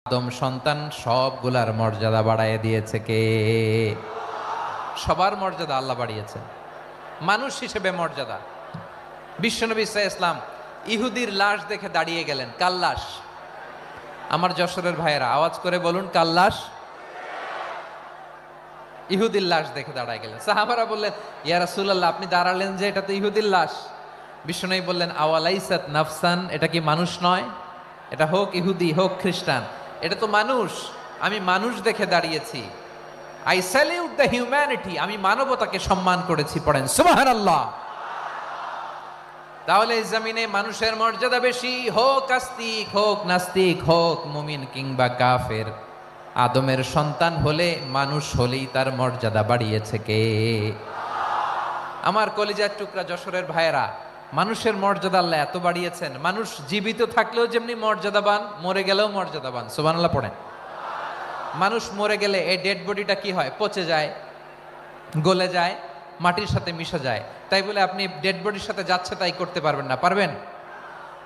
আদম সন্তান সবগুলার মর্যাদা বাড়ায় দিয়েছে কে? সবার মর্যাদা আল্লাহ বাড়িয়েছেন। মানুষ হিসেবে মর্যাদা। বিশ্বনবী ইসলাম ইহুদির লাশ দেখে দাঁড়িয়ে গেলেন। কাল্লাস। আমার যশোরের ভাইয়েরা আওয়াজ করে বলুন কাল্লাস। ইহুদির লাশ দেখে দাঁড়ায় গেলেন। সাহাবারা বললেন, ইয়া রাসূলুল্লাহ, আপনি দাঁড়ালেন যে, এটা তো ইহুদির লাশ। বিশ্বনবী বললেন, আওয়ালাইসাত নাফসান, এটা কি মানুষ নয়? এটা হোক ইহুদি হোক খ্রিস্টান, এটা তো মানুষ। আমি মানুষ দেখে দাঁড়িয়েছি। আই স্যালিউট দ্য হিউম্যানিটি, আমি মানবতাকে সম্মান করেছি। পড়েন সুবহানাল্লাহ। তাহলে এই জমিনে মানুষের মর্যাদা বেশি, হোক আস্তিক হোক নাস্তিক হোক মুমিন কিংবা কাফের। আদমের সন্তান হলে মানুষ হলেই তার মর্যাদা বাড়িয়েছে কে? আমার কলিজার টুকরা যশোরের ভাইয়েরা, মানুষের মর্যাদা আল্লাহ এত বাড়িয়েছেন, মানুষ জীবিত থাকলেও যেমনি মর্যাদাবান, মরে গেলেও মর্যাদাবান। সুবহানাল্লাহ পড়েন। মানুষ মরে গেলে এই ডেড বডিটা কি হয়? পচে যায়, গলে যায়, মাটির সাথে মিশে যায়। তাই বলে আপনি ডেড বডির সাথে যাচ্ছে তাই করতে পারবেন না। পারবেন?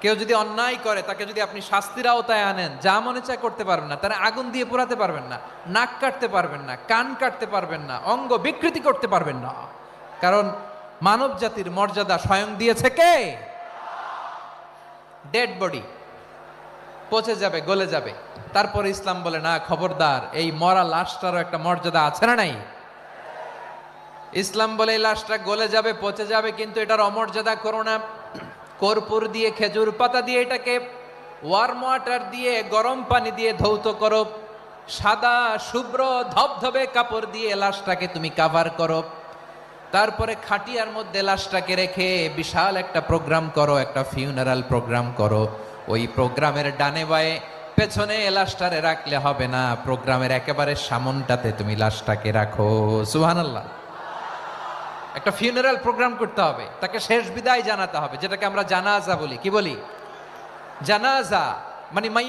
কেউ যদি অন্যায় করে তাকে যদি আপনি শাস্তির আওতায় আনেন, যা মনে চায় করতে পারবেন না। তারা আগুন দিয়ে পোড়াতে পারবেন না, নাক কাটতে পারবেন না, কান কাটতে পারবেন না, অঙ্গ বিকৃতি করতে পারবেন না। কারণ মানব জাতির মর্যাদা স্বয়ং দিয়েছে কে? ডেড বডি পচে যাবে, গলে যাবে। তারপরে ইসলাম বলে, না খবরদার, এই মরা লাশটারও একটা মর্যাদা আছে না নাই? ইসলাম বলে এই লাশটা গলে যাবে, পচে যাবে, কিন্তু এটার অমর্যাদা করো না। কর্পূর দিয়ে, খেজুর পাতা দিয়ে এটাকে ওয়ার্ম ওয়াটার দিয়ে, গরম পানি দিয়ে ধৌত করো। সাদা শুভ্র ধবধবে কাপড় দিয়ে লাশটাকে তুমি কাভার করো। তারপরে খাটিয়ার মধ্যে লাশটাকে রেখে বিশাল একটা প্রোগ্রাম করো, একটা ফিউনারাল প্রোগ্রাম করো। ওই প্রোগ্রামের ডানে বায়ে পেছনে লাশটারে রাখলে হবে না, প্রোগ্রামের একেবারে সামনটাতে তুমি লাশটাকে রাখো। সুবহানাল্লাহ। একটা ফিউনারাল প্রোগ্রাম করতে হবে, তাকে শেষ বিদায় জানাতে হবে, যেটাকে আমরা জানাজা বলি। কি বলি? জানাজা মানে